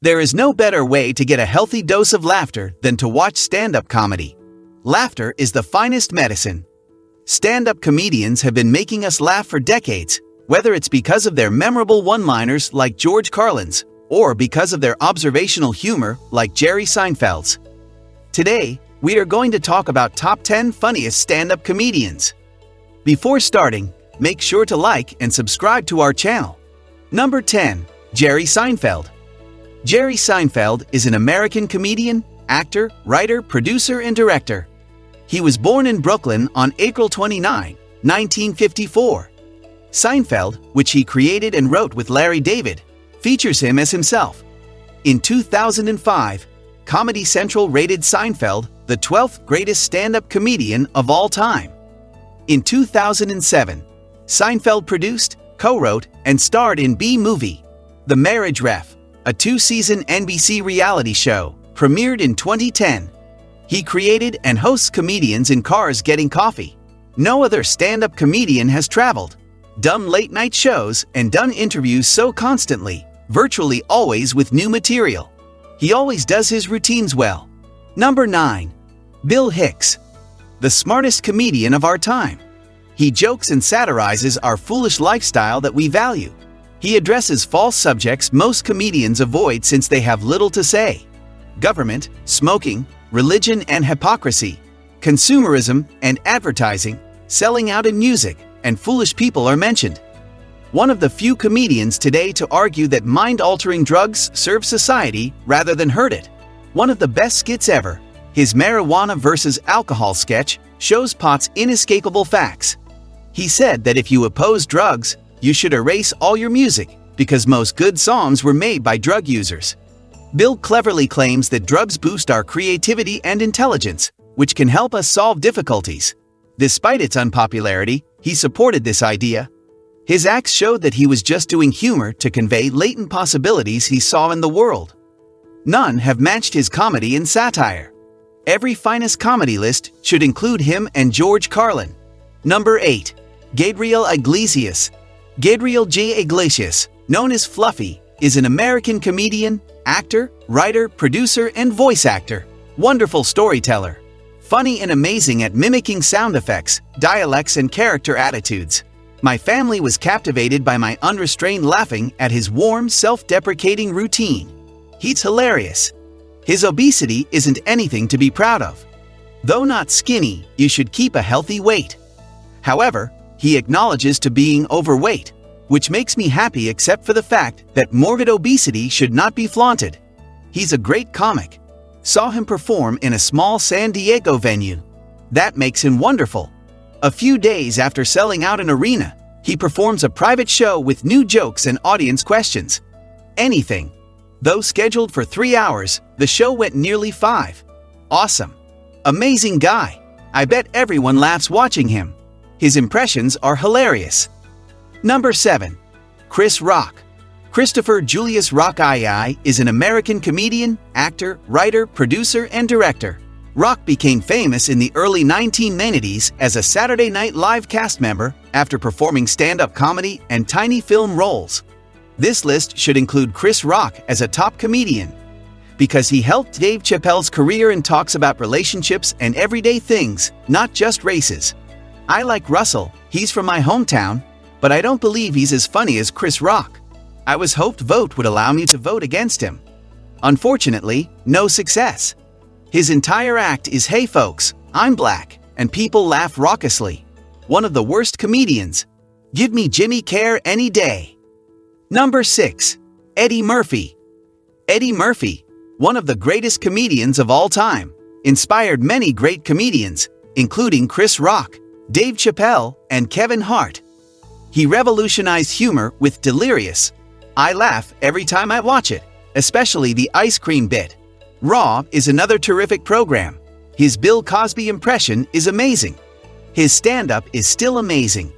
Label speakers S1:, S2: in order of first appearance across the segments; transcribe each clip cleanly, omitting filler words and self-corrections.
S1: There is no better way to get a healthy dose of laughter than to watch stand-up comedy. Laughter is the finest medicine. Stand-up comedians have been making us laugh for decades, whether it's because of their memorable one-liners like George Carlin's, or because of their observational humor like Jerry Seinfeld's. Today, we are going to talk about top 10 funniest stand-up comedians. Before starting, make sure to like and subscribe to our channel. Number 10. Jerry Seinfeld. Jerry Seinfeld is an American comedian, actor, writer, producer, and director. He was born in Brooklyn on April 29, 1954. Seinfeld, which he created and wrote with Larry David, features him as himself. In 2005, Comedy Central rated Seinfeld the 12th greatest stand-up comedian of all time. In 2007, Seinfeld produced, co-wrote, and starred in B-Movie, The Marriage Ref, a 2-season NBC reality show, premiered in 2010. He created and hosts comedians in cars getting coffee. No other stand-up comedian has traveled, done late-night shows, and done interviews so constantly, virtually always with new material. He always does his routines well. Number 9. Bill Hicks. The smartest comedian of our time. He jokes and satirizes our foolish lifestyle that we value. He addresses false subjects most comedians avoid since they have little to say. Government, smoking, religion and hypocrisy, consumerism and advertising, selling out in music, and foolish people are mentioned. One of the few comedians today to argue that mind-altering drugs serve society rather than hurt it. One of the best skits ever, his marijuana versus alcohol sketch, shows pot's inescapable facts. He said that if you oppose drugs, you should erase all your music, because most good songs were made by drug users. Bill cleverly claims that drugs boost our creativity and intelligence, which can help us solve difficulties. Despite its unpopularity, he supported this idea. His acts showed that he was just doing humor to convey latent possibilities he saw in the world. None have matched his comedy and satire. Every finest comedy list should include him and George Carlin. Number 8. Gabriel Iglesias. Gabriel J. Iglesias, known as Fluffy, is an American comedian, actor, writer, producer, and voice actor. Wonderful storyteller. Funny and amazing at mimicking sound effects, dialects, and character attitudes. My family was captivated by my unrestrained laughing at his warm, self-deprecating routine. He's hilarious. His obesity isn't anything to be proud of. Though not skinny, you should keep a healthy weight. However, he acknowledges to being overweight, which makes me happy except for the fact that morbid obesity should not be flaunted. He's a great comic. Saw him perform in a small San Diego venue. That makes him wonderful. A few days after selling out an arena, he performs a private show with new jokes and audience questions. Anything. Though scheduled for 3 hours, the show went nearly 5. Awesome. Amazing guy. I bet everyone laughs watching him. His impressions are hilarious. Number 7. Chris Rock. Christopher Julius Rock II is an American comedian, actor, writer, producer, and director. Rock became famous in the early 1990s as a Saturday Night Live cast member after performing stand-up comedy and tiny film roles. This list should include Chris Rock as a top comedian, because he helped Dave Chappelle's career and talks about relationships and everyday things, not just races. I like Russell, he's from my hometown, but I don't believe he's as funny as Chris Rock. I was hoped Vote would allow me to vote against him. Unfortunately, no success. His entire act is "Hey folks, I'm black," and people laugh raucously. One of the worst comedians. Give me Jimmy Carr any day. Number 6. Eddie Murphy. Eddie Murphy, one of the greatest comedians of all time, inspired many great comedians, including Chris Rock, Dave Chappelle, and Kevin Hart. He revolutionized humor with Delirious. I laugh every time I watch it, especially the ice cream bit. Raw is another terrific program. His Bill Cosby impression is amazing. His stand-up is still amazing.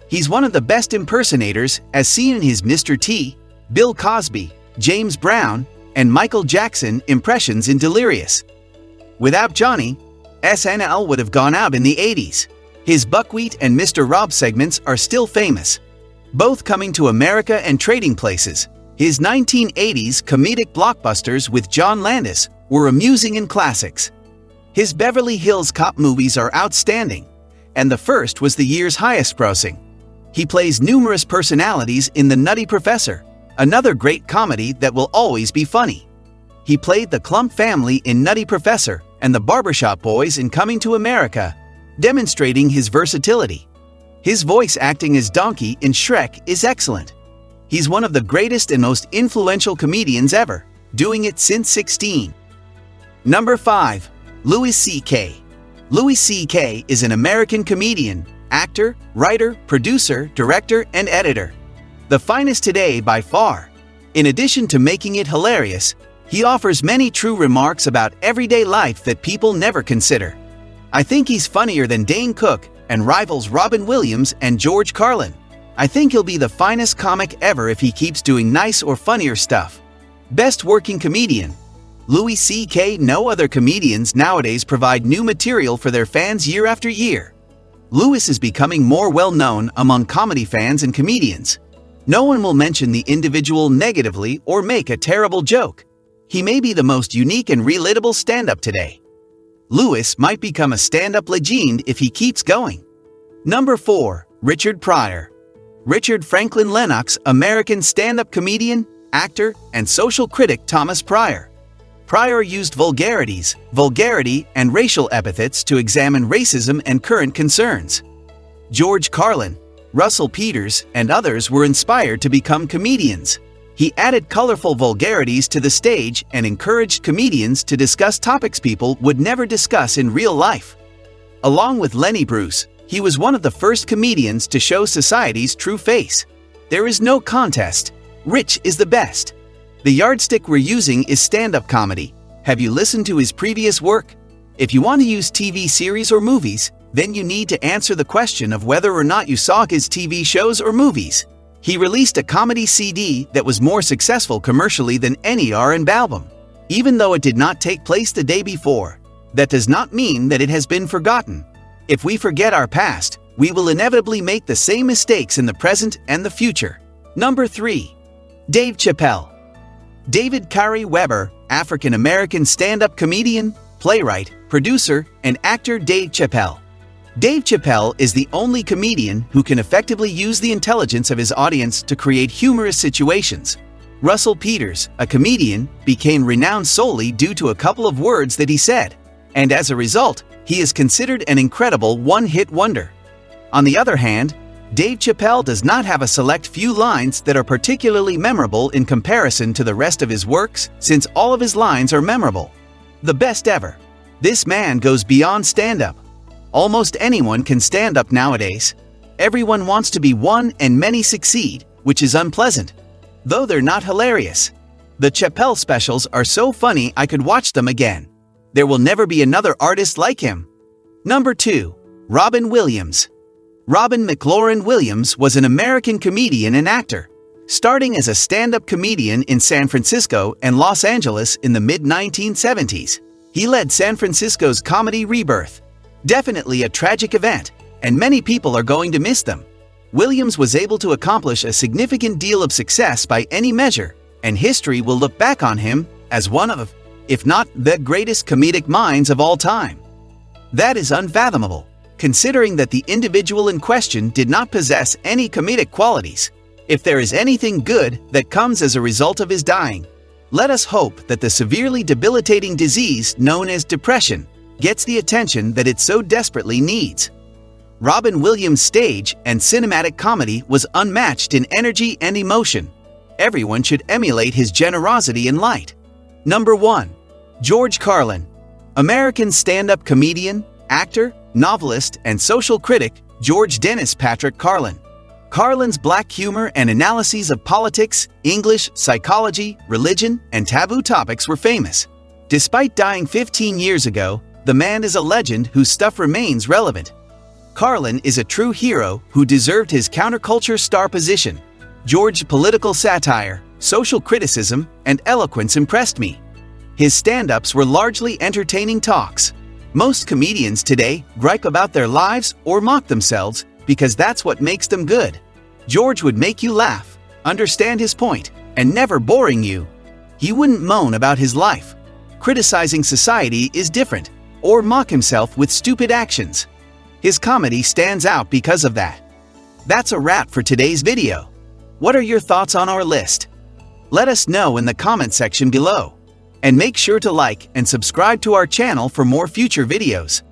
S1: He's one of the best impersonators as seen in his Mr. T, Bill Cosby, James Brown, and Michael Jackson impressions in Delirious. Without Johnny, SNL would have gone out in the 80s. His Buckwheat and Mr. Rob segments are still famous. Both coming to America and Trading Places. His 1980s comedic blockbusters with John Landis were amusing and classics. His Beverly Hills Cop movies are outstanding, and the first was the year's highest grossing. He plays numerous personalities in The Nutty Professor, another great comedy that will always be funny. He played the Clump family in Nutty Professor and the Barbershop Boys in Coming to America, demonstrating his versatility. His voice acting as Donkey in Shrek is excellent. He's one of the greatest and most influential comedians ever, doing it since 16. Number 5. Louis C.K. Louis C.K. is an American comedian, actor, writer, producer, director, and editor. The finest today by far. In addition to making it hilarious, he offers many true remarks about everyday life that people never consider. I think he's funnier than Dane Cook and rivals Robin Williams and George Carlin. I think he'll be the finest comic ever if he keeps doing nice or funnier stuff. Best working comedian. Louis C.K. No other comedians nowadays provide new material for their fans year after year. Louis is becoming more well-known among comedy fans and comedians. No one will mention the individual negatively or make a terrible joke. He may be the most unique and relatable stand-up today. Louis might become a stand-up legend if he keeps going. Number 4. Richard Pryor. Richard Franklin Lennox, American stand-up comedian, actor, and social critic Thomas Pryor. Pryor used vulgarity, and racial epithets to examine racism and current concerns. George Carlin, Russell Peters, and others were inspired to become comedians. He added colorful vulgarities to the stage and encouraged comedians to discuss topics people would never discuss in real life. Along with Lenny Bruce, he was one of the first comedians to show society's true face. There is no contest. Rich is the best. The yardstick we're using is stand-up comedy. Have you listened to his previous work? If you want to use TV series or movies, then you need to answer the question of whether or not you saw his TV shows or movies. He released a comedy CD that was more successful commercially than any R&B album, even though it did not take place the day before. That does not mean that it has been forgotten. If we forget our past, we will inevitably make the same mistakes in the present and the future. Number 3. Dave Chappelle. David Kari Weber, African-American stand-up comedian, playwright, producer, and actor Dave Chappelle. Dave Chappelle is the only comedian who can effectively use the intelligence of his audience to create humorous situations. Russell Peters, a comedian, became renowned solely due to a couple of words that he said, and as a result, he is considered an incredible one-hit wonder. On the other hand, Dave Chappelle does not have a select few lines that are particularly memorable in comparison to the rest of his works, since all of his lines are memorable. The best ever. This man goes beyond stand-up. Almost anyone can stand up nowadays. Everyone wants to be one and many succeed, which is unpleasant. Though they're not hilarious. The Chappelle specials are so funny I could watch them again. There will never be another artist like him. Number 2. Robin Williams. Robin McLaurin Williams was an American comedian and actor, starting as a stand-up comedian in San Francisco and Los Angeles in the mid-1970s. He led San Francisco's comedy rebirth. Definitely a tragic event, and many people are going to miss them. Williams was able to accomplish a significant deal of success by any measure, and history will look back on him as one of, if not the greatest comedic minds of all time. That is unfathomable, considering that the individual in question did not possess any comedic qualities. If there is anything good that comes as a result of his dying, let us hope that the severely debilitating disease known as depression gets the attention that it so desperately needs. Robin Williams' stage and cinematic comedy was unmatched in energy and emotion. Everyone should emulate his generosity and light. Number 1. George Carlin. American stand-up comedian, actor, novelist, and social critic George Dennis Patrick Carlin. Carlin's black humor and analyses of politics, English, psychology, religion, and taboo topics were famous. Despite dying 15 years ago, the man is a legend whose stuff remains relevant. Carlin is a true hero who deserved his counterculture star position. George's political satire, social criticism, and eloquence impressed me. His stand-ups were largely entertaining talks. Most comedians today gripe about their lives or mock themselves because that's what makes them good. George would make you laugh, understand his point, and never boring you. He wouldn't moan about his life, criticizing society is different, or mock himself with stupid actions. His comedy stands out because of that. That's a wrap for today's video. What are your thoughts on our list? Let us know in the comment section below. And make sure to like and subscribe to our channel for more future videos.